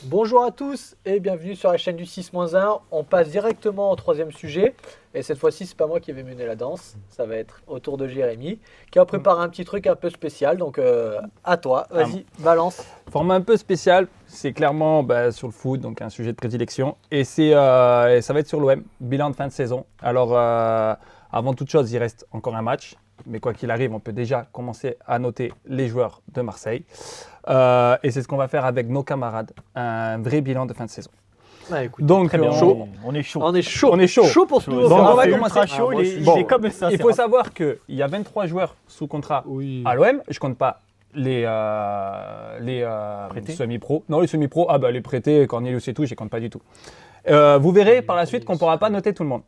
Bonjour à tous et bienvenue sur la chaîne du 6-1. On passe directement au troisième sujet. Et cette fois-ci, c'est pas moi qui vais mener la danse. Ça va être au tour de Jérémy qui a préparé un petit truc un peu spécial. Donc à toi, vas-y, balance. Format un peu spécial, c'est clairement sur le foot, donc un sujet de prédilection. Et ça va être sur l'OM, bilan de fin de saison. Alors avant toute chose, il reste encore un match. Mais quoi qu'il arrive, on peut déjà commencer à noter les joueurs de Marseille. Et c'est ce qu'on va faire avec nos camarades, un vrai bilan de fin de saison. Ouais, écoute, Donc, très bien. On est chaud. On est chaud. On est chaud. Chaud pour ce nouveau Donc, format. on va fait commencer. ultra chaud, moi il aussi. est comme ça. Il faut savoir qu'il y a 23 joueurs sous contrat à l'OM. Je ne compte pas les semi-pros. Non, les semi-pros, les prêtés, Cornelius et tout, je ne compte pas du tout. Vous verrez par la suite qu'on ne pourra pas noter tout le monde.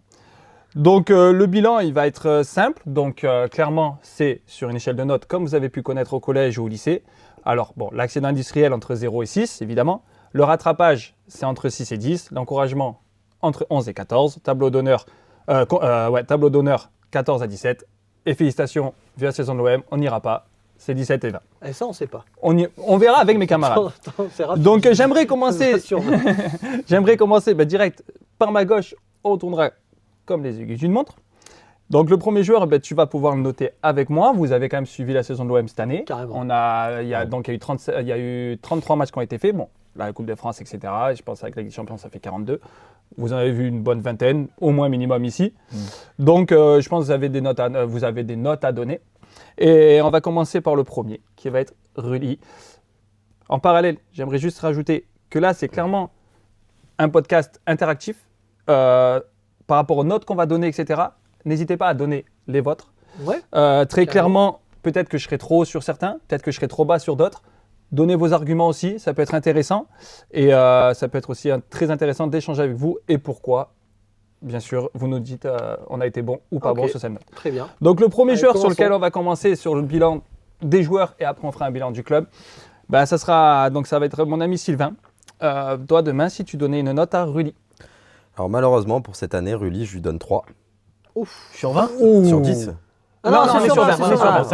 Donc le bilan, il va être simple. Donc clairement, c'est sur une échelle de notes comme vous avez pu connaître au collège ou au lycée. Alors bon, l'accident industriel entre 0 et 6, évidemment. Le rattrapage, c'est entre 6 et 10. L'encouragement, entre 11 et 14. Tableau d'honneur 14 à 17. Et félicitations, vu la saison de l'OM, on n'ira pas. C'est 17 et 20. Et ça, on sait pas. On verra avec mes camarades. C'est rapide. Donc j'aimerais commencer, direct par ma gauche. On retournera comme les aiguilles d'une montre. Donc le premier joueur, tu vas pouvoir le noter avec moi. Vous avez quand même suivi la saison de l'OM cette année. Carrément. Il y a eu 33 matchs qui ont été faits. Bon, la Coupe de France, etc. Je pense avec la Ligue des Champions, ça fait 42. Vous en avez vu une bonne vingtaine, au moins minimum ici. Donc je pense que vous avez des notes à donner. Et on va commencer par le premier, qui va être Rully. En parallèle, j'aimerais juste rajouter que là, c'est clairement un podcast interactif. Par rapport aux notes qu'on va donner, etc., n'hésitez pas à donner les vôtres. Ouais. Très clairement, peut-être que je serai trop haut sur certains, peut-être que je serai trop bas sur d'autres. Donnez vos arguments aussi, ça peut être intéressant. Et ça peut être aussi très intéressant d'échanger avec vous. Et pourquoi, bien sûr, vous nous dites on a été bon ou pas bon sur cette note. Très bien. Donc le premier joueur sur commençons. lequel on va commencer sur le bilan des joueurs et après on fera un bilan du club, ça va être mon ami Sylvain. Toi, demain, si tu donnais une note à Rully. Alors malheureusement, pour cette année, Rully, je lui donne 3 Ouf. Sur 20 sur 10. Ah Non, non, on est sur 20,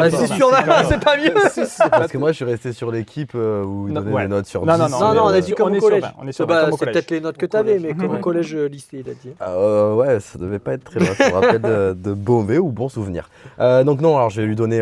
c'est sur 20, c'est pas mieux. Parce que moi, je suis resté sur l'équipe où il Non, donnait ouais. des notes sur 10. Non, Non, on a dit comme on au est sur collège. 20, on est sur 20 comme au C'est collège. peut-être les notes que tu avais, mais comme au Ouais. collège lycée, il a dit. Ouais, ça devait pas être très loin. Ça me rappelle de mauvais ou bons souvenirs. Donc non, alors je vais lui donner,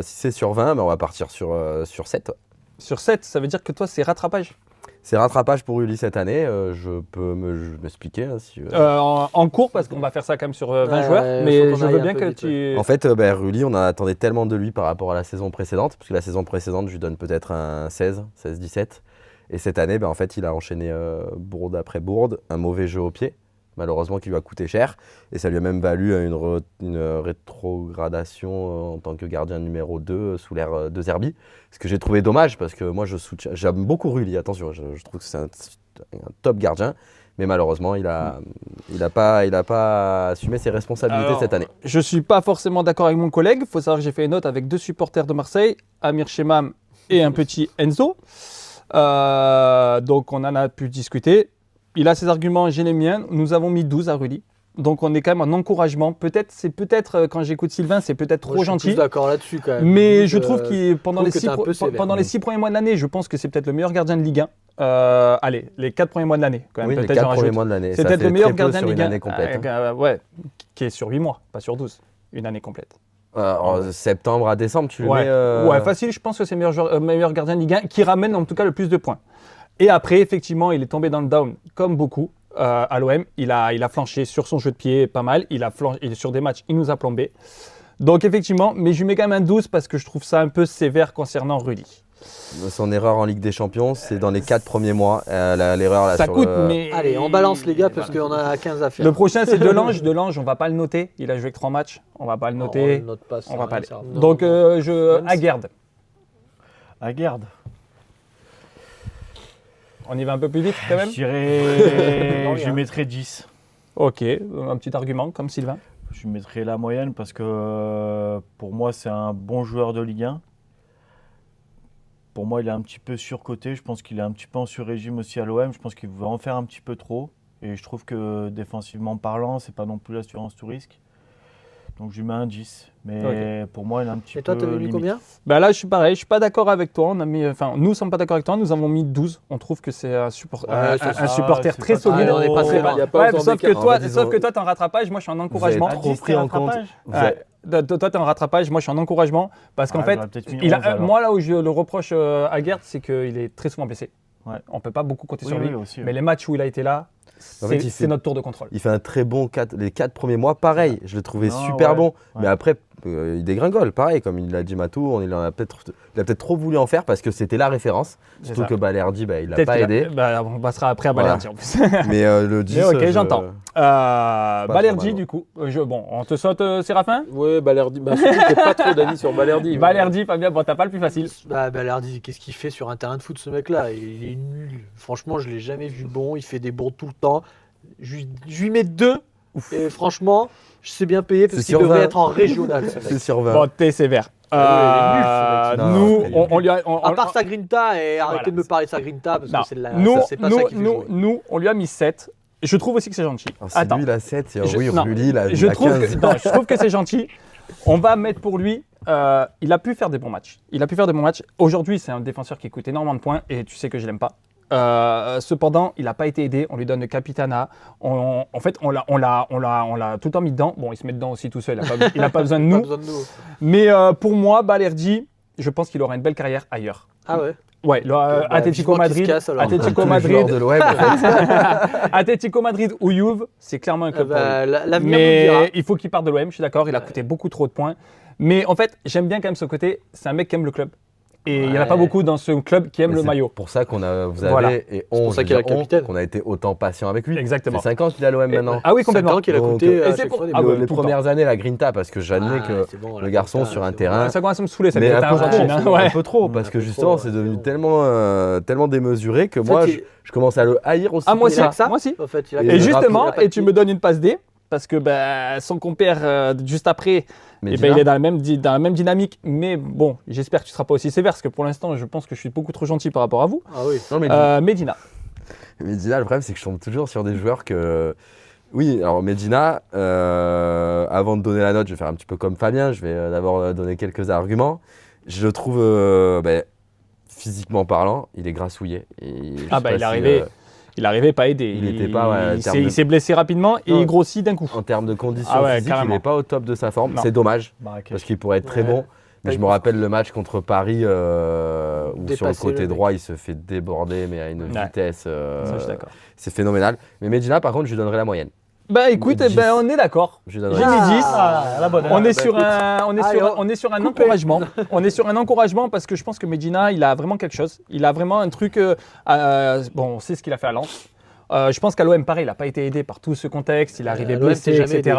si c'est sur 20, on va partir sur 7. Sur 7, ça veut dire que toi, c'est rattrapage. C'est rattrapage pour Rully cette année. Je peux m'expliquer. Si, En cours, parce qu'on va faire ça quand même sur 20 Ouais, joueurs, faut mais qu'on je aille veux un bien peu que vite, tu... En fait, Rully, on en attendait tellement de lui par rapport à la saison précédente, parce que la saison précédente, je lui donne peut-être un 16-17. Et cette année, en fait, il a enchaîné bourde après bourde, un mauvais jeu au pied, malheureusement, qui lui a coûté cher. Et ça lui a même valu une rétrogradation en tant que gardien numéro 2 sous l'ère de Zerbi. Ce que j'ai trouvé dommage, parce que moi, j'aime beaucoup Rully, attention, je trouve que c'est un top gardien. Mais malheureusement, il a pas assumé ses responsabilités Alors, cette année. Je ne suis pas forcément d'accord avec mon collègue. Il faut savoir que j'ai fait une note avec 2 supporters de Marseille, Amir Chemam et un petit Enzo. Donc on en a pu discuter. Il a ses arguments, j'ai les miens. Nous avons mis 12 à Rully. Donc on est quand même en encouragement. Peut-être quand j'écoute Sylvain, c'est peut-être trop Moi, je suis gentil. plus d'accord là-dessus quand même. Mais je Donc, trouve qu'il pendant les trouve que 6 t'es un peu sévère. premiers mois de l'année, je pense que c'est peut-être le meilleur gardien de Ligue 1. Allez, les 4 premiers mois de l'année. Quand même, Oui, les peut-être 4 j'en premiers rajoute. mois de l'année. C'est Ça, peut-être le meilleur très peu gardien de sur Ligue une 1. année complète. Ouais, qui est sur 8 mois, pas sur 12. Une année complète. Septembre à décembre, tu le Ouais. mets. Ouais, facile, je pense que c'est le meilleur gardien de Ligue 1 qui ramène en tout cas le plus de points. Et après, effectivement, il est tombé dans le down comme beaucoup à l'OM. Il a flanché sur son jeu de pied pas mal. Sur des matchs, il nous a plombé. Donc effectivement, mais je lui mets quand même un 12 parce que je trouve ça un peu sévère concernant Rully. Son erreur en Ligue des Champions, c'est dans les 4 premiers mois. L'erreur là Ça sur coûte, le... mais... Allez, on balance les gars parce qu'on a 15 à faire. Le prochain, c'est Delange. Delange, on va pas le noter. Il a joué que 3 matchs. On va pas le noter. On va pas aller. Donc, Aguerd. Aguerd. On y va un peu plus vite quand même. Je lui mettrais 10. Ok, un petit argument comme Sylvain. Je lui mettrais la moyenne parce que pour moi, c'est un bon joueur de Ligue 1. Pour moi, il est un petit peu surcoté. Je pense qu'il est un petit peu en sur-régime aussi à l'OM. Je pense qu'il veut en faire un petit peu trop. Et je trouve que défensivement parlant, c'est pas non plus l'assurance tout risque. Donc je lui mets un 10. Mais pour moi, il est un petit peu. Et toi, t'avais mis limite. combien? Bah là, je suis pareil, je suis pas d'accord avec toi. Nous ne sommes pas d'accord avec toi. Nous avons mis 12. On trouve que c'est un supporter c'est très pas solide. trop- on est pas très Ouais, loin. Il y a pas autant sauf que d'écart. toi, En fait, sauf que toi, t'es en rattrapage. Moi, je suis en encouragement. Vous avez trop pris en compte. rattrapage. Vous avez- Toi, t'es en rattrapage. Moi, je suis en encouragement parce qu'en fait, j'aurais peut-être mis 11, alors. moi, là où je le reproche à Gerd, c'est qu'il est très souvent blessé. Ouais. On peut pas beaucoup compter Oui, sur lui. oui, aussi, Mais les matchs où il a été là, En fait, c'est notre tour de contrôle. Il fait un très bon les 4 premiers mois, pareil. Je l'ai trouvé Non, super ouais, bon. ouais. Mais après, il dégringole, pareil. Comme il l'a dit Matou, il a peut-être trop voulu en faire parce que c'était la référence. C'est Surtout ça. que Balerdi, il l'a Peut-être pas qu'il a- aidé. on passera après à Voilà. Balerdi en plus. Mais le 10. Mais ok, je- j'entends. trop Balerdi, mal, du coup. Bon, on te saute Séraphin. Ouais, Balerdi. Bah, surtout, j'ai pas trop d'avis sur Balerdi. Balerdi, Fabien, bon, t'as pas le plus facile. Bah, Balerdi, qu'est-ce qu'il fait sur un terrain de foot, ce mec-là? Il est nul. Franchement, je l'ai jamais vu bon. Il fait des bourdes tout le temps. Je lui mets 2. Et franchement, je sais bien payer parce C'est qu'il sur devrait 20. être en régional. ce mec. C'est sur 20. Bon, t'es sévère. Ah oui, il est nul, ce mec. Nous, Non, après, on lui a. À part sa grinta, et arrêtez Voilà. de me parler de sa grinta parce Non. que c'est de la. Nous, c'est pas ça qui fait jouer. on lui a mis 7. Je trouve aussi que c'est gentil. Alors, c'est Attends. lui, il a 7. Je- Oui, non, Rulli, il a Je trouve 15. je trouve que c'est gentil. On va mettre pour lui. Il a pu faire des bons matchs. Aujourd'hui, c'est un défenseur qui coûte énormément de points et tu sais que je l'aime pas. Cependant, il n'a pas été aidé. On lui donne le capitana. En fait, on l'a tout le temps mis dedans. Bon, il se met dedans aussi tout seul. Il n'a pas besoin de Pas nous. besoin de nous. Mais pour moi, Balerdi, je pense qu'il aura une belle carrière ailleurs. Ah ouais. Ouais, Atlético vivement qu'il se Madrid, casse, alors. Atlético Tous les joueurs Madrid, de l'OM, en fait. Atlético Madrid ou Juve, c'est clairement un club pour lui. L'avenir nous le dira. Mais il faut qu'il parte de l'OM, je suis d'accord, il a coûté beaucoup trop de points. Mais en fait, j'aime bien quand même ce côté, c'est un mec qui aime le club. Et il n'y en a pas Ouais. beaucoup dans ce club qui aiment Mais le c'est maillot. pour ça vous avez, Voilà. et pour on, ça qu'il est capitaine. qu'on a été autant patient avec lui. Exactement. Ça fait 5 ans qu'il est à l'OM maintenant. Ah oui, 5 complètement. ans qu'il a Donc, coûté et à c'est chaque pour- fois des Ah bons. ouais, les tout le premières années, la Grinta, parce que j'admets que c'est bon, le la garçon Grinta, sur un c'est bon. terrain. Ça commence à me saouler, ça Mais fait un peu Argentine. trop, Hein, ouais. un peu trop, parce que Un peu justement, trop, c'est ouais, devenu c'est tellement démesuré que moi, il- je commence à le haïr aussi. Ah, moi pour aussi, ça. moi aussi. En fait, il a Et Et il a justement, pas de et tu pied. me donnes une passe D, parce que son compère, juste après, Mais eh ben, il est dans la même dynamique. Mais bon, j'espère que tu ne seras pas aussi sévère, parce que pour l'instant, je pense que je suis beaucoup trop gentil par rapport à vous. Ah oui. Non, mais Medina. Medina, le problème, c'est que je tombe toujours sur des joueurs que. Oui, alors Medina, avant de donner la note, je vais faire un petit peu comme Fabien. Je vais d'abord donner quelques arguments. Je le trouve, physiquement parlant, il est grassouillé. Et je Ah sais bah, pas il est arrivé. Il n'arrivait pas aidé. Il était pas, ouais, en il termes s'est- de- il s'est blessé rapidement et Non. il grossit d'un coup. En termes de conditions Ah ouais, physiques, il carrément. n'est pas au top de sa forme. Non. C'est dommage, Marrakech. parce qu'il pourrait être très Ouais. bon. Mais Pas je me rappelle le match contre Paris, où sur le Dépasser côté le mec. droit, il se fait déborder, mais à une Ouais. vitesse. Ça, je suis d'accord. C'est phénoménal. Mais Medina, par contre, je lui donnerais la moyenne. Bah écoute, 10. on est d'accord. Je lui J'ai donnerais mis 10. la bonne. On est bah, sur écoute. on est sur un Coupé. encouragement. On est sur un encouragement parce que je pense que Medina, il a vraiment quelque chose. Il a vraiment un truc. Bon, on sait ce qu'il a fait à Lens. Je pense qu'à l'OM, pareil, il n'a pas été aidé par tout ce contexte. Il est arrivé à l'OM, blessé, c'est jamais etc.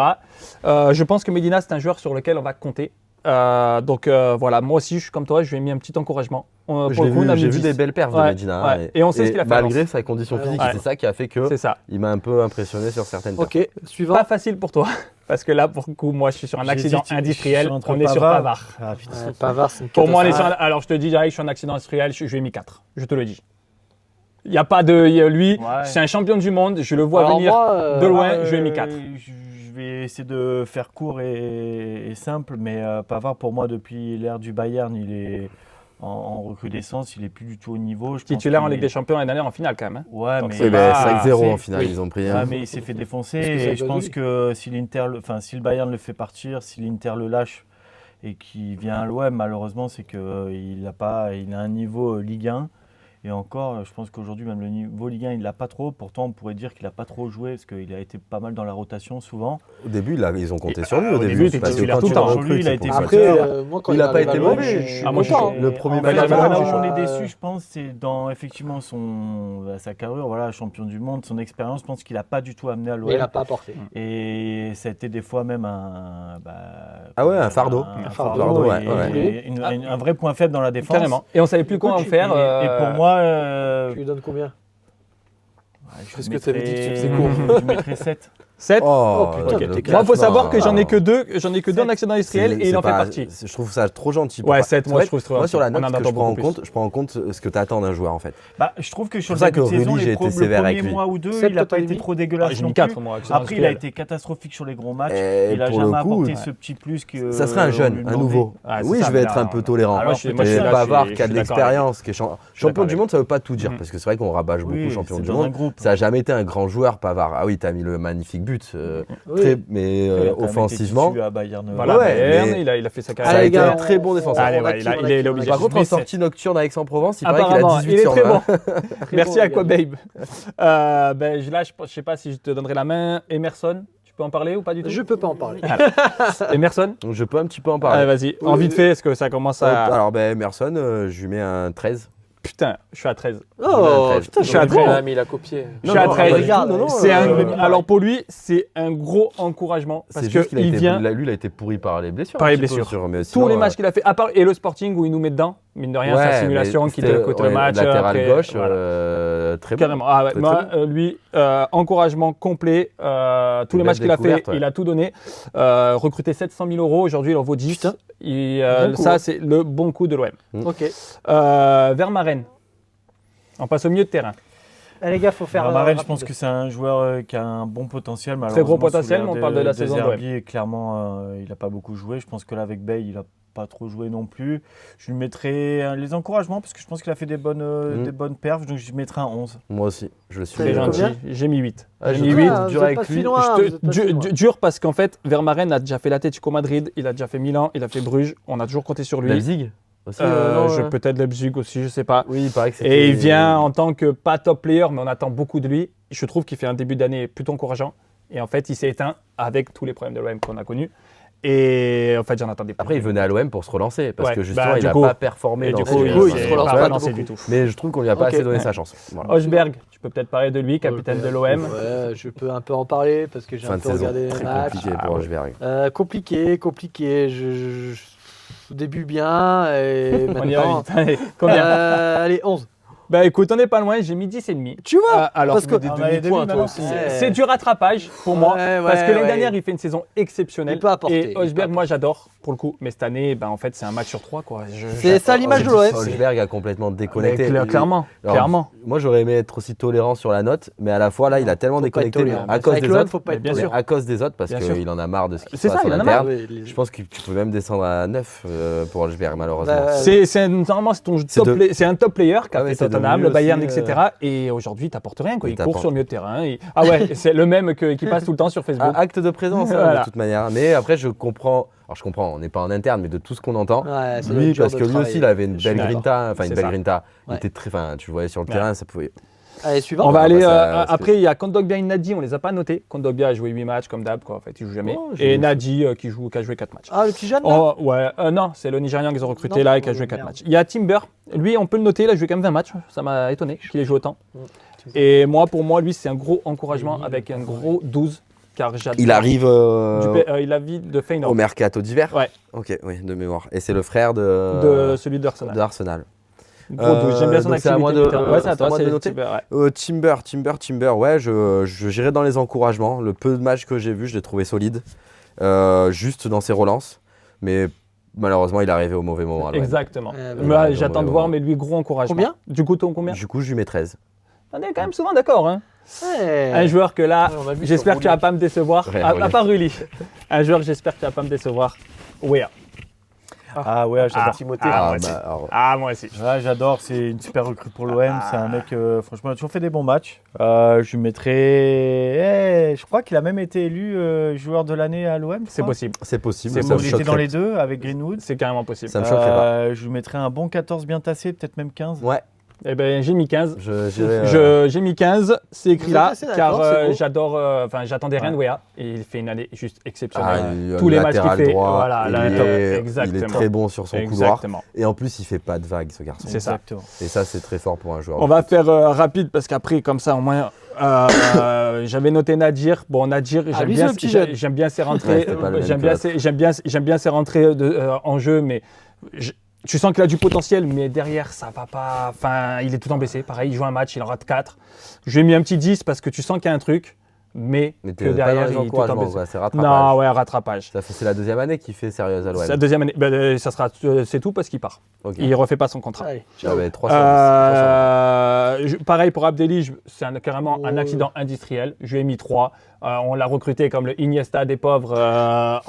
Je pense que Medina, c'est un joueur sur lequel on va compter. Donc voilà, moi aussi, je suis comme toi, je lui ai mis un petit encouragement. Pour le coup, on a mis J'ai vu 10. des belles perfs de Ouais, Medina. ouais. Et on sait ce qu'il a fait à Malgré Lens. sa condition Ouais, physique, ouais. c'est ça qui a fait que C'est ça. il m'a un peu impressionné sur certaines perfs. Ok, suivant. Pas facile pour toi, parce que là, pour le coup, moi, je suis sur un accident J'hésite, industriel. je suis entre On est sur Pavard. Ah, putain. Ouais, Pavard, c'est une Pour moi, on est catastrophe. sur un- alors je te dis direct, je suis en accident industriel, je lui ai mis 4. Je te le dis. Il n'y a pas de. Lui, Ouais. c'est un champion du monde, je le vois Alors venir. moi, de loin, Ah, je lui ai mis 4. Je vais essayer de faire court et simple, mais Pavard, pour moi, depuis l'ère du Bayern, il est en recrudescence, il est plus du tout au niveau. Je pense Titulaire en qu'il Ligue est- des Champions l'année dernière en finale quand même. Hein. Ouais, Donc mais c'est Oui, bah, pas- 5-0 c'est- en finale, oui. ils ont pris. Ah, hein. mais il s'est fait défoncer Parce que ça et je doit pense lui. que si si le Bayern le fait partir, si l'Inter le lâche et qu'il vient à l'OM, malheureusement, c'est qu'il a un niveau Ligue 1. Et encore, je pense qu'aujourd'hui, même le niveau Ligue 1, il l'a pas trop. Pourtant, on pourrait dire qu'il n'a pas trop joué parce qu'il a été pas mal dans la rotation souvent. Au début, ils ont compté Et, sur lui. Au au début, début, il était parce que titulaire quand tout tu le temps. recrutes, Lui, il a c'est été pour ça. Après, titulaire. moi, quand Il a arrive pas à été l'OM, mauvais. je suis Ah, moi, je suis content. Le premier En fait, Bayern là Munich, où je suis on est chaud. déçu, je pense, c'est dans effectivement sa carrure, voilà, champion du monde, son expérience. Je pense qu'il n'a pas du tout amené à Mais il n'a l'OM. pas apporté. Et ça a été des fois même Ah ouais, un fardeau. Un fardeau, ouais, et ouais. un vrai point faible dans la défense. Carrément. Et on savait plus quoi en faire. Et pour moi, Tu lui donnes combien? je Parce que t'avais dit que tu faisais court. Je mettrais 7. 7. Oh, putain, Ok. mais Moi, t'es il faut savoir que non. j'en ai que deux en accident industriel et il en fait partie. Je trouve ça trop gentil. Ouais, 7, moi, En fait, je trouve trop Moi, gentil. sur la On note, en ce que attend je prends en beaucoup compte, je prends en compte ce que tu attends d'un joueur, en fait. Bah, je trouve que sur le C'est pour ça début de que saison, Rudy, j'ai les été le sévère avec premier lui. mois ou deux, Sept il n'a pas total été demi. trop Ah, dégueulasse j'ai non mis plus. 4, moi. accident Après, il a industriel. été catastrophique sur les gros matchs. Et Il n'a pour jamais le coup, apporté ce petit plus que. ça serait un on jeune, lui un demandait. nouveau. Ah, c'est Oui, ça, je vais mais être là, un peu tolérant. Alors, moi, je suis Mais là, Pavard je qui a suis de d'accord avec l'expérience, qui est champion du monde, ça veut pas tout dire. Mhm. Parce que c'est vrai qu'on rabâche beaucoup Oui, champion c'est du dans un monde. groupe. Ça n'a jamais été un grand joueur, Pavard. Ah oui, t'as mis le magnifique but. Oui. Mais Il a quand même été offensivement. titulaire à Bayern. Voilà, Ouais, Bayern, mais- il a fait sa Ça carrière. a Allez, été les gars, un très bon défenseur. Allez, on ouais, active, il est obligé. Par contre, en Je mets sept. sortie nocturne avec Aix-en-Provence, il paraît qu'il a Apparemment, 18 il est sur très 20. bon. Très Merci bon, à les quoi, gars. Babe. Là, je sais pas si je te donnerai la main. Emerson, tu peux en parler ou pas du tout? Je peux pas en parler. Emerson? Donc je peux un petit peu en Allez, parler. vas-y. En vite fait, est-ce que ça commence à. Alors, Emerson, je lui mets un 13. Putain, je suis à 13. Oh, putain, Je suis à j'aurais 13. bon. Ah, mais il a copié. Je suis à 13. regarde, non, non, C'est euh, alors pour lui, c'est un gros encouragement parce C'est juste qu'il a qu'il été, vient lui, il a été pourri par les blessures. Par un les petit peu, blessures. mais tous sinon, les matchs qu'il a fait, à part et le Sporting où il nous met dedans, mine de rien, ouais, sa simulation mais qui te c'était- coûte ouais, le match. Latéral après, gauche, voilà. très bon. Carrément. Ah ouais, Très, moi, très lui, encouragement complet. Tous les Une matchs qu'il a fait, belle découverte, il a tout donné. Recruté 700 000 euros, aujourd'hui il en vaut 10. Putain. Et, Bon coup, ça, hein. c'est le bon coup de l'OM. Ok. Vermaelen. On passe au milieu de terrain. Allez, les gars, faut faire. Marel, je rapide. pense que c'est un joueur qui a un bon potentiel. Très gros Malheureusement, potentiel, sous mais on l'ère parle de la de saison de Zerbi, clairement, il n'a pas beaucoup joué. Je pense que là, avec Bay, il n'a pas trop joué non plus. Je lui mettrai les encouragements parce que je pense qu'il a fait des bonnes perfs. Donc, je lui mettrai un 11. Moi aussi, je le suis. Très Combien gentil. J'ai mis 8. Ah, J'ai je mis trouve 8. ça vous dur êtes avec pas si lui. loin, vous êtes pas si loin. Dur parce qu'en fait, Vermaelen a déjà fait l'Atlético Madrid, il a déjà fait Milan, il a fait Bruges. On a toujours compté sur lui. Leipzig aussi, non, Peut-être Leipzig aussi, je sais pas. Oui, il paraît que c'était. Et il vient en tant que pas top player, mais on attend beaucoup de lui. Je trouve qu'il fait un début d'année plutôt encourageant. Et en fait, il s'est éteint avec tous les problèmes de l'OM qu'on a connus. Et en fait, j'en attendais plus. Après, il venait à l'OM pour se relancer parce Ouais, que justement, bah, il du n'a coup- pas performé Et dans du ce- coup, il se relance pas pas relancé beaucoup. du tout. Mais je trouve qu'on lui a pas Ok. assez donné Ouais. sa chance. Voilà. Osberg, tu peux peut-être parler de lui, capitaine de l'OM. Ouais, je peux un peu en parler parce que j'ai Fin un de peu saison regardé les très matchs. compliqué Ah pour ouais. Osberg. Compliqué. Début bien et On y va maintenant. vite. Allez, combien Allez, 11. Bah écoute, on n'est pas loin, j'ai mis 10,5. Tu vois Alors, parce que. des demi-points, toi aussi. c'est du rattrapage pour moi, Ouais, parce que ouais, l'année ouais. dernière, il fait une saison exceptionnelle. Il peut apporter, Et il peut Osberg, moi, j'adore pour le coup. Mais cette année, ben, en fait, c'est un match sur 3. Quoi. C'est ça l'image de l'OM. Osberg a complètement déconnecté. Clairement, Alors, clairement. Moi, j'aurais aimé être aussi tolérant sur la note, mais à la fois, là, il a tellement Faut pas être déconnecté tolérant. à cause Avec des l'OM, autres. faut pas Mais être bien tolérant. sûr. À cause des autres, parce Bien sûr. qu'il en a marre de ce qui se C'est passe ça, en il en a marre. interne. Je pense que tu peux même descendre à 9 pour Osberg, malheureusement. Bah, Normalement, C'est c'est un top player qui a Ah ouais, fait c'est Tottenham, devenu le Bayern, aussi, etc. Et aujourd'hui, il t'apporte rien. Quoi. Il Il court t'apporte. sur le milieu de terrain. Ah ouais, c'est le même qui passe tout le temps sur Facebook. Acte de présence, hein, Voilà. de toute manière. Mais après, je comprends. Alors, je comprends, on n'est pas en interne, mais de tout ce qu'on entend. Ouais, ça doit Lui, être dur parce de que lui travailler. aussi, il avait une Je suis belle d'accord. grinta. Enfin, une C'est belle ça. grinta. Il Ouais. était très. Enfin, tu le voyais sur le Ouais. terrain, ça pouvait. Allez, suivant. On va va aller. passer à- Après, il y a Kondogbia et Nadi, on les a pas notés. Kondogbia a joué 8 matchs comme d'hab, quoi. En fait, il joue jamais. Oh, j'ai et vu. Nadi qui a joué 4 matchs. Ah, le petit jeune là Ouais, non, c'est le Nigérian qu'ils ont recruté Non. là et qui a joué 4 Merde. matchs. Il y a Timber, lui on peut le noter, il a joué quand même 20 matchs, ça m'a étonné qu'il ait joué autant. Mm. Et pour moi, lui c'est un gros encouragement avec un gros 12, car j'adore. Il arrive Il a vie de Feyenoord, au mercato d'hiver. Ouais. Ok, oui, de mémoire. Et c'est le frère de celui d'Arsenal. d'Arsenal. Gros 12, j'aime bien son donc c'est à activité. moi de- militaire. Ouais, c'est à c'est toi, à moi de c'est noter. Timber, ouais. Timber, ouais, j'irai dans les encouragements. Le peu de matchs que j'ai vu, je l'ai trouvé solide. Juste dans ses relances. Mais malheureusement, il est arrivé au mauvais moment. à l'OM. Exactement. bah, Ouais, j'attends de voir, mais lui gros encouragement. Combien Du coup, ton combien Du coup, je lui mets 13. On est quand même souvent d'accord. Hein. Ouais. Un joueur que là, Ouais, on a vu j'espère sur que tu vas pas me décevoir. Ouais, À Rulli. part Rulli. Un joueur, j'espère que tu vas pas me décevoir. Wea. Ah ouais, j'adore. Timothée. moi aussi. alors, Moi aussi. Ouais, j'adore, c'est une super recrue pour l'OM. C'est un mec, franchement, il a toujours fait des bons matchs. Je lui mettrais. Je crois qu'il a même été élu joueur de l'année à l'OM. C'est possible. c'est possible. C'est ça me Il était dans choquerait. les deux avec Greenwood. C'est carrément possible. Ça me choquerait pas. Je lui mettrais un bon 14 bien tassé, peut-être même 15. Ouais, Eh ben, j'ai mis 15. J'ai mis 15, c'est écrit Vous là, êtes assez d'accord, car c'est beau. j'adore, j'attendais rien de Wea, et il fait une année juste exceptionnelle. Ah, Tous les matchs qu'il latéral fait, droit, voilà, il, là, est, exactement. il est très bon sur son couloir. Exactement. Et en plus, il fait pas de vagues, ce garçon. C'est ça. Exactement. Et ça, c'est très fort pour un joueur. On va faire rapide, parce qu'après, comme ça, au moins, j'avais noté Nadir. Bon, Nadir, Ah, lui, c'est le petit jeune. j'aime bien ses rentrées, Ouais, c'était pas le même j'aime que bien, l'autre. j'aime bien ses rentrées en jeu, mais tu sens qu'il a du potentiel, mais derrière, ça va pas. Enfin, il est tout le temps blessé. Pareil, il joue un match, il en rate 4. Je lui ai mis un petit 10 parce que tu sens qu'il y a un truc. Mais que t'es pas derrière, dans les il est tout le temps encouragements, blessé. quoi, c'est rattrapage. Non, ouais, rattrapage. C'est la deuxième année qu'il fait sérieuse à l'OM. Sa deuxième année, c'est tout parce qu'il part. Ok. Il refait pas son contrat. Allez, Ah, ciao. bah, 300. Pareil pour Abdelij, c'est carrément un Oh. accident industriel. Je lui ai mis 3. On l'a recruté comme le Iniesta des pauvres à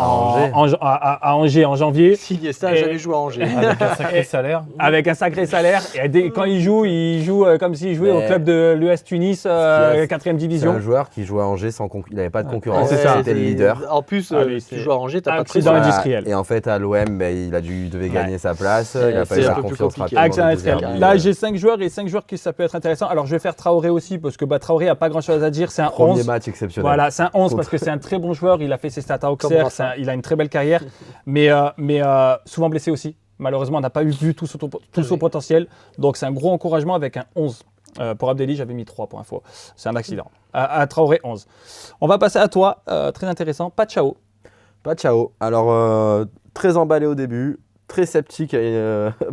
Angers en janvier. Si Iniesta n'a Et- jamais joué à Angers. Avec un sacré salaire. Avec un sacré salaire. Et quand il joue comme s'il jouait au Mais- club de l'US Tunis, 4e C'est division. un joueur qui jouait à Angers sans il n'avait pas de concurrence. c'est ça. C'était le leader. En plus, Ah, lui, tu c'est joues à Angers, t'as pas de accident pression. industriel. Et en fait, à l'OM, il devait gagner sa place. Il n'a pas c'est eu un la peu plus confiance compliqué. rapidement. Accident dans le industriel. deuxième. Là, j'ai 5 joueurs et 5 joueurs qui ça peut être intéressant. Alors, je vais faire Traoré aussi parce que Traoré n'a pas grand-chose à dire. C'est un Premier 11. match exceptionnel. Voilà, c'est un 11 parce que c'est un très bon joueur. Il a fait ses stats à Auxerre. Rafa. Il a une très belle carrière. mais souvent blessé aussi. Malheureusement, on n'a pas vu tout son potentiel. Donc, c'est un gros encouragement avec un 11. Pour Abdelij, j'avais mis 3 pour info. C'est un accident. À Traoré, 11. On va passer à toi. Très intéressant. Pachao. Pas ciao. Alors, très emballé au début, très sceptique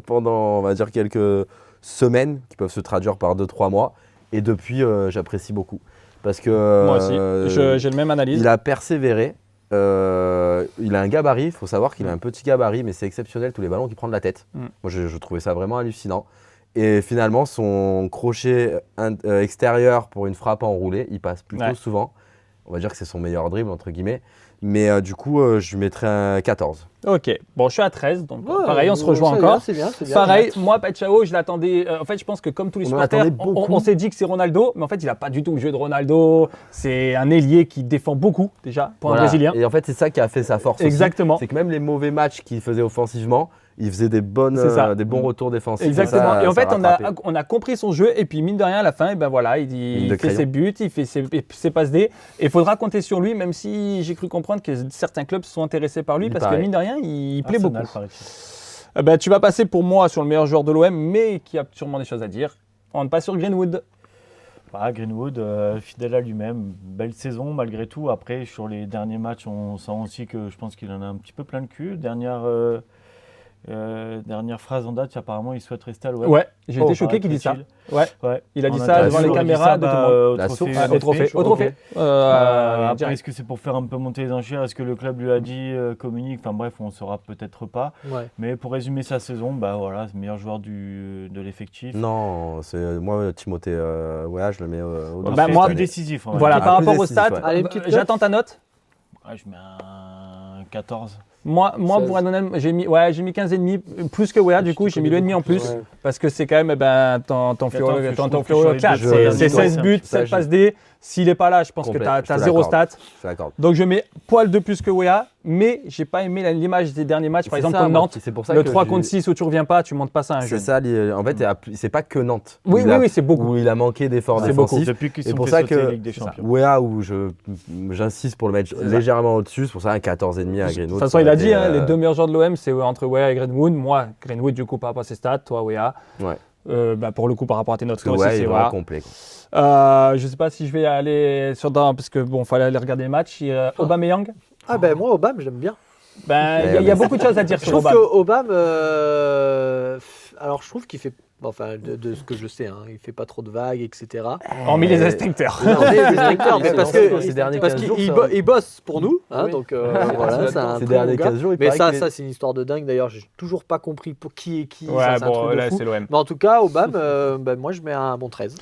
pendant, on va dire, quelques semaines qui peuvent se traduire par 2-3 mois. Et depuis, j'apprécie beaucoup. Parce que Moi aussi. J'ai le même analyse. il a persévéré. Il a un gabarit. Il faut savoir qu'il a un petit gabarit, mais c'est exceptionnel tous les ballons qu'il prend de la tête. Mm. Moi, je trouvais ça vraiment hallucinant. Et finalement, son crochet extérieur pour une frappe enroulée, il passe plutôt Ouais. souvent. On va dire que c'est son meilleur dribble, entre guillemets. Mais du coup, je lui mettrais un 14. Ok. Bon, je suis à 13. Donc, Ouais, pareil, on se rejoint c'est encore. bien, c'est bien, c'est bien. Pareil, moi, Pachao, je l'attendais. En fait, je pense que comme tous les On en supporters, attendait beaucoup. on s'est dit que c'est Ronaldo, mais en fait, il n'a pas du tout le jeu de Ronaldo. C'est un ailier qui défend beaucoup, déjà, pour un Voilà. Brésilien. Et en fait, c'est ça qui a fait sa force aussi. Exactement. C'est que même les mauvais matchs qu'il faisait offensivement, il faisait des C'est ça. bons retours défensifs. Exactement. ça, Et en ça fait, rattrapait. on a compris son jeu. Et puis, mine de rien, à la fin, et ben voilà, il Mine de fait crayon. ses buts, il fait ses passes D. Et il faudra compter sur lui, même si j'ai cru comprendre que certains clubs se sont intéressés par lui, Il parce paraît. que mine de rien, il plaît Arsenal, beaucoup. paraît-il. Ben, tu vas passer pour moi sur le meilleur joueur de l'OM, mais qui a sûrement des choses à dire. On passe sur Greenwood. Bah, Greenwood, fidèle à lui-même, belle saison malgré tout. Après, sur les derniers matchs, on sent aussi que je pense qu'il en a un petit peu plein le cul. Dernière phrase en date, apparemment, il souhaite rester à l'OM. Ouais, j'ai été choqué qu'il dise ça. Ouais. Ouais. Il a dit En ça interview, devant les il a dit caméras ça, de tout le monde. La source, Au trophée. Au trophée. Après, Direct. est-ce que c'est pour faire un peu monter les enchères? Est-ce que le club lui a dit, communique? Enfin bref, on ne saura peut-être pas. Ouais. Mais pour résumer sa saison, bah voilà, c'est le meilleur joueur de l'effectif. Non, c'est moi, Timothée Weah, je le mets au Bah, Enfin, moi, plus décisif. on va Voilà, dire. par plus rapport aux décisif, stats, ouais. Allez, une petite note. j'attends ta note. Ouais, je mets un 14. Moi 16. pour Adonel, j'ai mis 15,5, plus que Wea, du coup, j'ai mis le demi en plus. Ouais. Parce que c'est quand même ton 14, Flo je trouve que sur Flo les 4. deux jeux, C'est ouais, 16 buts, ça, 7 je- passes D. S'il n'est pas là, je pense Complet, que tu as je te 0 l'accorde. stats. Je l'accorde. Donc je mets poil de plus que Wea, mais j'ai pas aimé l'image des derniers matchs, par C'est exemple ça, contre moi, Nantes. c'est pour ça Le que 3 j'ai- contre 6 où tu reviens pas, tu montes pas ça à un C'est jeune. ça, en fait, c'est pas que Nantes. Oui, Où il a- c'est beaucoup. Où il a manqué d'efforts C'est beaucoup. défensifs. Depuis qu'ils Et sont pour fait ça sauter que- la Ligue des c'est ça. Champions. Wea, où j'insiste pour le mettre C'est ça. légèrement au-dessus, c'est pour ça un 14,5 à De Greenwood. toute façon, ça il aurait a dit, été, les deux meilleurs joueurs de l'OM, c'est entre Wea et Greenwood. Moi, Greenwood, du coup, par rapport à ses stats, toi, Wea. Ouais. Pour le coup, par rapport à tes notes, Parce que toi Weah, aussi, il est c'est vraiment Wea. complet. Quoi. Je sais pas si je vais aller parce que bon, fallait aller regarder les matchs. Aubameyang. Ah ben moi, Obama, j'aime bien. Il y a beaucoup de choses à dire Je sur trouve Aubame. que Obama, alors je trouve qu'il fait, enfin de ce que je sais, hein, il fait pas trop de vagues, etc. Hormis les instincteurs. Non, mais les instincteurs, mais C'est parce dans que ces derniers parce 15 qu'il jours, il ça- bo- il bosse pour nous, hein, Oui. donc voilà, c'est un Ces très bon derniers gars. 15 jours, il Mais paraît qu'il est- ça c'est une histoire de dingue. D'ailleurs, j'ai toujours pas compris pour qui est qui. ça, Ouais, c'est un truc bon, de là, fou. c'est l'OM. Mais en tout cas, Obama, moi je mets un bon 13.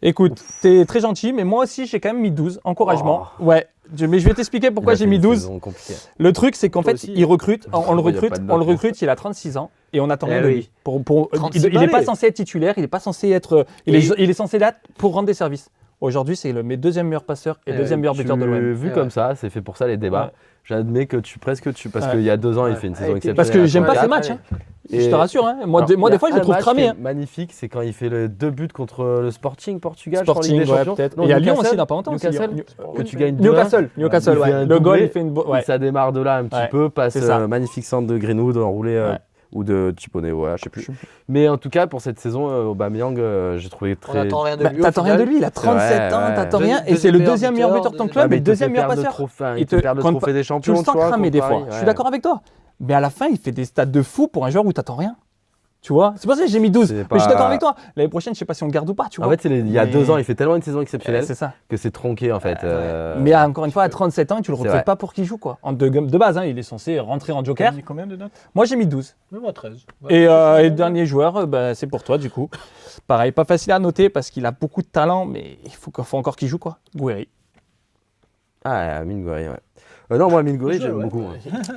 Écoute, t'es très gentil, mais moi aussi, j'ai quand même mis 12. Encouragement. Ouais. Mais je vais t'expliquer pourquoi Il a j'ai fait mis une 12. saison compliquée. Le truc, c'est qu'en Toi fait, aussi. il recrute, on le Il y a recrute, pas de on le note. recrute, il a 36 ans et on attend Eh rien de oui. lui. Il 36 n'est pas balais. censé être titulaire, il n'est pas censé être. Il Et- est censé l'être pour rendre des services. Aujourd'hui, c'est mes deuxième meilleur passeur et Eh deuxième meilleur buteur de l'OM. Vu Ouais. comme ça, c'est fait pour ça les débats. Ouais. J'admets que parce Ouais. qu'il y a 2 ans, il Ouais. fait une Ah, saison et puis- exceptionnelle. Parce que j'aime pas à ces 4. matchs. Hein. Et- Je te rassure. Hein. Moi, Alors, des fois, je le trouve match cramé. qui est Hein. magnifique, c'est quand il fait les 2 buts contre le Sporting Portugal. je crois, en Sporting, Ligue des ouais, Champions. peut-être. Non, Et à Lyon Newcastle, aussi, dans pas longtemps. aussi. Newcastle, que tu gagnes 2-1. Newcastle, Il fait ouais. un Le goal, doublé, il fait une. Et ça démarre de là un petit Ouais. peu, passe C'est ça. magnifique centre de Greenwood enroulé Ouais. ou de Chipone, ouais, je sais plus. Mais en tout cas, pour cette saison, Aubameyang, j'ai trouvé On très. attend rien de Bah, lui. au t'attends rien de final. lui, il a 37 ans, ouais. t'attends rien. Et Deuxième c'est le meilleur deuxième meilleur buteur buteur, de ton deuxième- club Ouais, mais et il te deuxième fait meilleur perdre passeur. il te perd le trophée des Tu champions. le sens tu vois, cramer des fois. contre Je Paris, suis d'accord avec toi. Mais à la fin, il fait des stats de fou pour un joueur où t'attends rien. Tu vois, c'est pour ça que j'ai mis 12. C'est Mais je pas- suis d'accord avec toi. L'année prochaine, je sais pas si on garde ou pas, tu vois. En fait, il y a Mais- 2 ans, il fait tellement une saison exceptionnelle c'est ça. que c'est tronqué en fait. Mais encore une fois, à 37 ans, tu le C'est recrutes vrai. pas pour qu'il joue quoi. De base, hein, il est censé rentrer en T'as joker. mis combien de notes? Moi, j'ai mis 12. Mais moi 13. Et le dernier joueur, c'est pour toi du coup. Pareil, pas facile à noter parce qu'il a beaucoup de talent, mais il faut encore qu'il joue quoi. Gouiri. Ah, Amine Gouiri, ouais. Non, moi, Amine Gouiri, Ouais, j'aime ouais. beaucoup.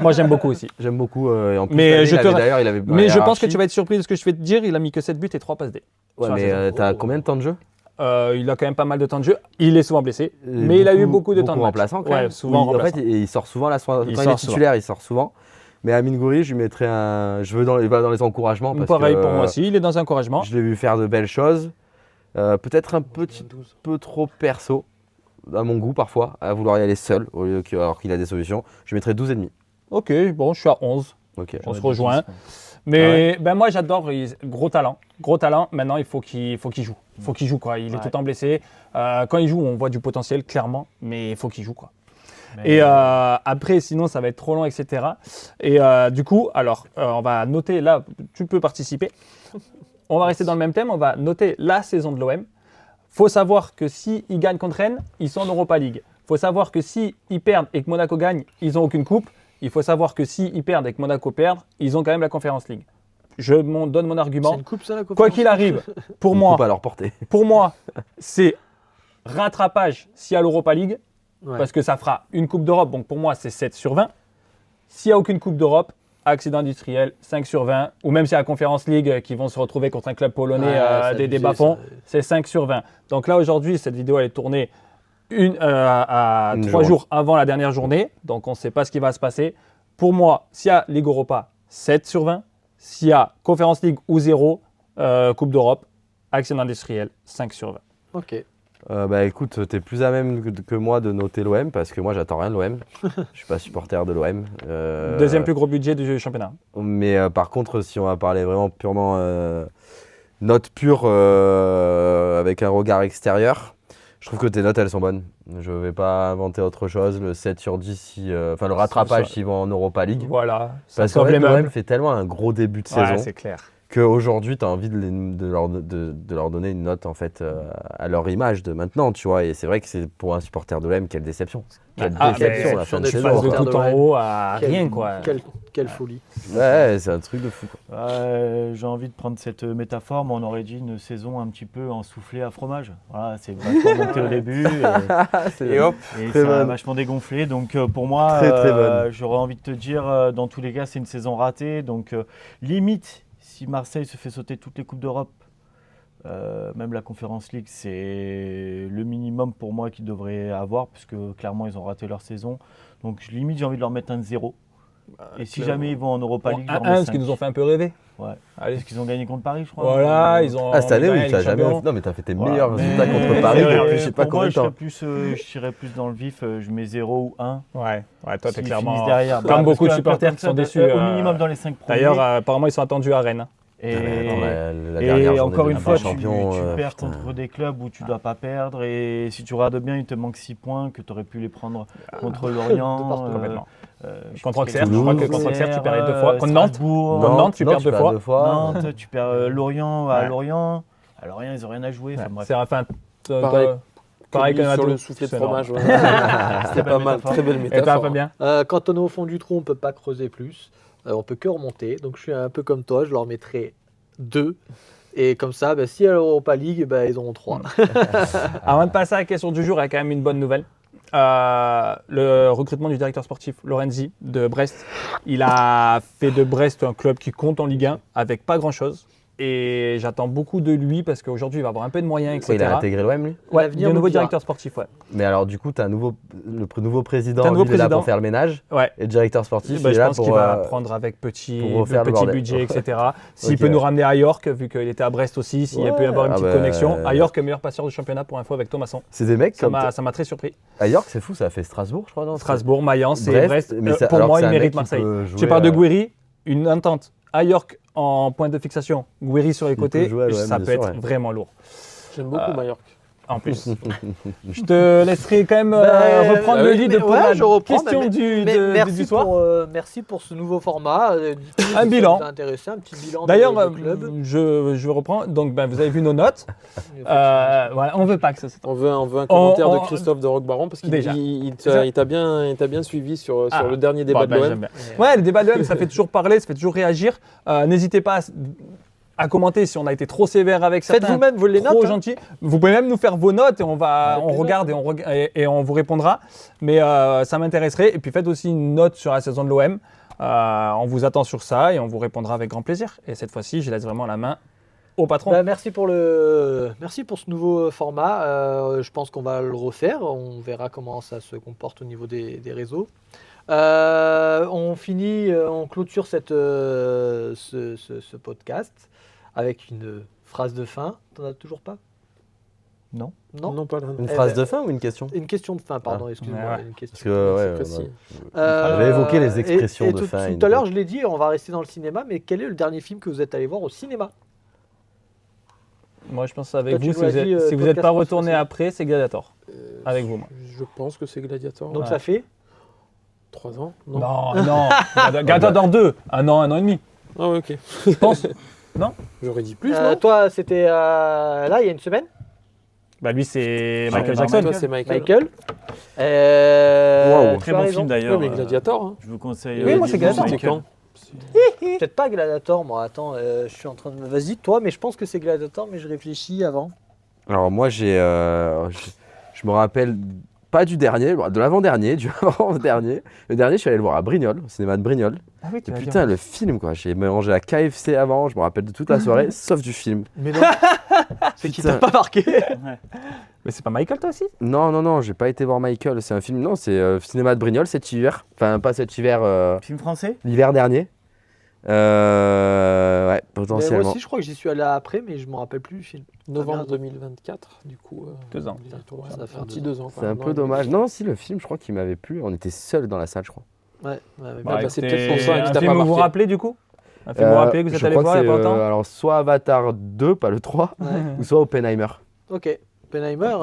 Moi, j'aime beaucoup aussi. J'aime beaucoup. Et en plus, Mais cette année, je te- d'ailleurs, il avait. Mais je pense que tu vas être surpris de ce que je vais te dire. Il a mis que 7 buts et 3 passes D. Ouais, sur la mais saison. t'as combien de temps de jeu? Il a quand même pas mal de temps de jeu. Il est souvent blessé, mais il a eu beaucoup de temps de match. remplaçant quand Ouais, même. souvent Oui, en remplaçant. fait, il sort souvent là. Quand il sort est titulaire, il sort souvent. Mais Amine Gouiri, je lui mettrais un. Il va dans les encouragements. Parce Pareil que, pour moi aussi. Il est dans un encouragement. Je l'ai vu faire de belles choses. Peut-être un petit peu trop perso, à mon goût parfois, à vouloir y aller seul alors qu'il a des solutions. Je mettrais 12,5. Ok, bon, je suis à 11. Ok. On se J'aurais dit rejoint. 10, moi. Mais moi j'adore, gros talent. Maintenant il faut qu'il joue. Il faut qu'il joue quoi. Il est Ouais. tout le temps blessé. Quand il joue, on voit du potentiel clairement, mais il faut qu'il joue quoi. Mais- Et après, sinon ça va être trop long, etc. Et du coup, alors on va noter là, tu peux participer. On va rester dans le même thème, on va noter la saison de l'OM. Faut savoir que s'ils gagnent contre Rennes, ils sont en Europa League. Faut savoir que s'ils perdent et que Monaco gagne, ils n'ont aucune coupe. Il faut savoir que s'ils perdent et que Monaco perd, ils ont quand même la Conference League. Je donne mon C'est argument. une coupe ça la Quoi qu'il arrive, pour Une moi, coupe à leur portée. c'est rattrapage s'il y a l'Europa League, Ouais. parce que ça fera une Coupe d'Europe. Donc pour moi, c'est 7 sur 20. S'il n'y a aucune Coupe d'Europe, accident industriel, 5 sur 20. Ou même si la Conference League qui vont se retrouver contre un club polonais Ouais, ça des abusé, bas-fonds, ça. c'est 5 sur 20. Donc là, aujourd'hui, cette vidéo, elle est tournée à Une 3 journée. jours avant la dernière journée. Donc on ne sait pas ce qui va se passer. Pour moi, s'il y a Ligue Europa, 7 sur 20. S'il y a Conference League ou 0, Coupe d'Europe, accident industriel, 5 sur 20. Ok. Bah écoute, t'es plus à même que moi de noter l'OM parce que moi j'attends rien de l'OM. Je suis pas supporter de l'OM. Deuxième plus gros budget du championnat. Mais par contre, si on va parler vraiment purement note pure avec un regard extérieur, je trouve que tes notes elles sont bonnes. Je vais pas inventer autre chose. Le 7 sur 10, le rattrapage s'ils vont en Europa League. Voilà, ça Parce qu'en sauve fait, les l'OM meubles. fait tellement un gros début de Ouais, saison c'est clair. qu'aujourd'hui, tu as envie de leur donner une note en fait, à leur image de maintenant, tu vois. Et c'est vrai que c'est pour un supporter de l'OM, quelle déception. Quelle Ah, déception mais la fin de d'être saison. face de de quoi. tout en l'OM. haut à Quelle- rien, quoi. Quelle folie. Ouais, c'est un truc de fou. Quoi. J'ai envie de prendre cette métaphore, mais on aurait dit une saison un petit peu en soufflé à fromage. Voilà, c'est vachement monté au début Et hop, et très ça a bonne. vachement dégonflé. Donc pour moi, Très, très bonne. j'aurais envie de te dire, dans tous les cas, c'est une saison ratée. Donc limite, si Marseille se fait sauter toutes les Coupes d'Europe, même la Conference League, c'est le minimum pour moi qu'ils devraient avoir, puisque clairement, ils ont raté leur saison. Donc limite, j'ai envie de leur mettre un 0. Et si clairement. jamais ils vont en Europa Bon, League, je leur 1-1, mets ce qui 5. nous ont fait un peu rêver. Ouais. Allez. Parce qu'ils ont gagné contre Paris, je crois. Voilà, ils ont. Ah, cette année, gagné oui, la tu as Ligue des jamais. Champions. Non, mais tu as fait tes Voilà. meilleurs Mais- résultats contre Paris depuis je sais pas pour moi, combien de temps. je tirerais plus dans le vif, je mets 0 ou 1. Ouais, toi, t'es S'ils clairement. finissent derrière. Comme Parce beaucoup de qu'un supporters club qui sont comme ça, déçus. Au minimum dans les 5 premiers. D'ailleurs, apparemment, ils sont attendus à Rennes. Et, Dans la et dernière journée encore de une Ligue fois, des tu Champions, perds putain. contre des clubs où tu dois pas perdre. Et si tu regardes bien, il te manque 6 points que tu aurais pu les prendre contre Lorient. Complètement. je Contre sais Auxerre, pas, je crois que Toulouse, contre Auxerre, tu perds 2 Auxerre, fois. Contre Nantes, Strasbourg, Contre Nantes, tu perds 2 fois. Nantes, tu perds Lorient à Ouais. Lorient. À Lorient, ils n'ont rien à jouer. Enfin, bref. C'est enfin. Pareil. Pareil que sur Nato. le soufflet de C'est fromage. énorme. Ouais. C'était pas belle mal, métaphore. très belle Et toi, métaphore. Fabien? Quand on est au fond du trou, on peut pas creuser plus. On peut que remonter. Donc je suis un peu comme toi, je leur mettrai 2. Et comme ça, si à l'Europa League, ils auront 3. Avant de passer à la question du jour, il y a quand même une bonne nouvelle. Le recrutement du directeur sportif Lorenzi de Brest. Il a fait de Brest un club qui compte en Ligue 1 avec pas grand-chose. Et j'attends beaucoup de lui parce qu'aujourd'hui, il va avoir un peu de moyens, etc. Il a intégré l'OM, lui. Ouais, L'avenir il y a un nous nouveau dira. directeur sportif, ouais. Mais alors, du coup, tu as le nouveau président, T'as un nouveau lui, il est là président. pour faire le ménage. Ouais. Et le directeur sportif, Bah, il est je là pense pour. qu'il va prendre avec petit pour refaire le bordel. budget, etc. S'il Ok. peut nous ramener à York, vu qu'il était à Brest aussi, s'il Ouais. peut y avoir une Ah petite bah, connexion. À York, meilleur passeur du championnat pour info avec Thomasson. C'est des mecs Ça comme. m'a très surpris. À York, c'est fou, ça a fait Strasbourg, je crois. Non Strasbourg, Mayence et Brest. mais Pour alors moi, que c'est il un mérite mec qui Marseille. peut jouer, Tu parles de Gouiri, une entente à York en point de fixation, Gouiri sur les peut côtés, jouer à l'OM, ça bien peut sûr, être ouais. vraiment lourd. J'aime beaucoup Mallorca. En plus. Je te laisserai quand même reprendre le lead pour la je reprends, question du merci soir. Merci pour ce nouveau format. Un bilan. Ça vous a intéressé, un petit bilan D'ailleurs, du club. je reprends. Donc, vous avez vu nos notes. Voilà, on veut pas que ça. On veut un commentaire On- de Christophe de Roquebaron parce qu'il Déjà. il Déjà. t'a bien suivi sur Ah. le dernier débat de Bon, l'OM. j'aime bien. Ouais, le débat de l'OM, ça fait toujours parler, ça fait toujours réagir. N'hésitez pas à commenter si on a été trop sévère avec certains. Faites vous-même les trop notes. hein. gentil. Vous pouvez même nous faire vos notes et on Avec les regarde et on vous répondra. Mais ça m'intéresserait. Et puis faites aussi une note sur la saison de l'OM. On vous attend sur ça et on vous répondra avec grand plaisir. Et cette fois-ci, je laisse vraiment la main au patron. Merci pour ce nouveau format. Je pense qu'on va le refaire. On verra comment ça se comporte au niveau des réseaux. On clôture ce podcast avec une phrase de fin. T'en as toujours pas? Non. Non. Non, pas là. Une Eh phrase ben, de fin ou une question? Une question de fin, pardon. Excuse-moi. Ouais. Une question. Parce que ouais, C'est précis. j'avais évoqué les expressions et de tout, fin. Tout à l'heure, je l'ai dit, on va rester dans le cinéma. Mais quel est le dernier film que vous êtes allé voir au cinéma? Moi, je pense avec Toi, tu vous, nous l'as dit, si vous n'êtes podcast pas retourné français. après, c'est Gladiator. Avec vous, moi. Je pense que c'est Gladiator. Donc Ouais. ça fait 3 ans. Non. Gladiator 2, un an et demi. Ah ouais, ok. Je pense. J'aurais dit plus, non? toi, c'était là, il y a une semaine. Bah, lui, c'est Ouais, Michael non, Jackson. Toi, c'est Michael. Michael. Wow, tu très as bon raison. film d'ailleurs. Ouais, mais Gladiator. Hein. Je vous conseille. Oui, moi, c'est vivement Gladiator. C'était Michael. quand? Peut-être pas Gladiator, moi. Attends, je suis en train de. Vas-y, toi, mais je pense que c'est Gladiator, mais je réfléchis avant. Alors moi je me rappelle pas du dernier, de l'avant-dernier, du avant-dernier. Le dernier, je suis allé le voir à Brignoles, au cinéma de Brignoles. Ah oui, tu Et l'as dit. putain, le film quoi, j'ai mangé à KFC avant, je me rappelle de toute la soirée, sauf du film. Mais non. C'est qui Putain. t'a pas marqué. Mais c'est pas Michael, toi aussi? Non, j'ai pas été voir Michael, c'est un film, non, c'est cinéma de Brignoles cet hiver. Enfin, pas cet hiver, Film français? l'hiver dernier. Ouais, Mais potentiellement. moi aussi, je crois que j'y suis allé après, mais je me rappelle plus du film. Novembre merde. 2024, du coup. 2 ans. bientôt, Ça va faire un petit 2 2 ans. C'est un peu dommage. Non, si, le film, je crois qu'il m'avait plu. On était seuls dans la salle, je crois. Ouais, Bah, c'est écoutez, peut-être pour ça qu'il un t'a film pas vous vous marqué. rappelez du coup? Un film vous vous rappelez que vous êtes je allé crois voir il que y a pas c'est, longtemps? alors, soit Avatar 2, pas le 3, Ouais. ou soit Oppenheimer. Ok. Oppenheimer.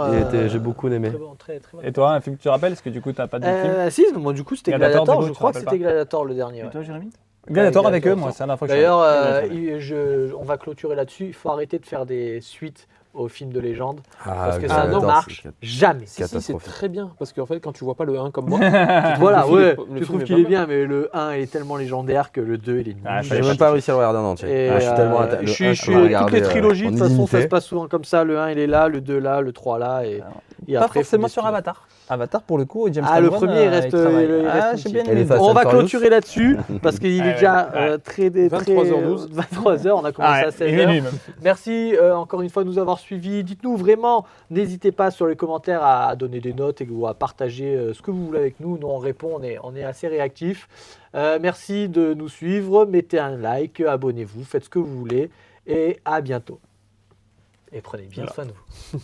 J'ai beaucoup aimé. Très bon, très bon. Et toi, un film que tu te rappelles? Est-ce que du coup, t'as pas de film? Si, moi du coup c'était Gladiator, Gladiator, du coup, je tu crois que te c'était rappelles Gladiator le dernier. Et ouais. toi, Jérémy? Gladiator avec eux, Gladiator. moi, c'est la dernière fois que je suis allé. D'ailleurs, on va clôturer là-dessus. Il faut arrêter de faire des suites aux films de légende parce que ah, ça ne non, marche jamais. Si, c'est catastrophique. très bien. Parce qu'en fait, quand tu vois pas le 1 comme moi, Voilà, le film ouais, est pas- le tu film trouves est qu'il pas est mal. bien, mais le 1 est tellement légendaire que le 2 il est nul. Ah, J'ai même pas réussi à le regarder en entier. Et, Ah, je suis tellement je le suis, un, je suis- je l'ai toutes regardé, les trilogies, de en toute façon, ça illimité. se passe souvent comme ça. Le 1 il est là, le 2 là, le 3 là. Et Pas après, forcément faut sur des Avatar. Avatar, pour le coup, James Ah, le Cameron, premier, il reste. il travaille. il reste Ah, une j'ai bien petite- Et les aimé. Fast On and va Furious. clôturer là-dessus parce qu'il Ouais, est déjà ouais. très 23h12. 23h, on a commencé Ah, à ouais, 16h. il est nul, même. Merci encore une fois de nous avoir suivis. Dites-nous vraiment, n'hésitez pas sur les commentaires à donner des notes ou à partager ce que vous voulez avec nous. Nous on répond, on est assez réactifs. Merci de nous suivre, mettez un like, abonnez-vous, faites ce que vous voulez et à bientôt. Et prenez bien soin de vous.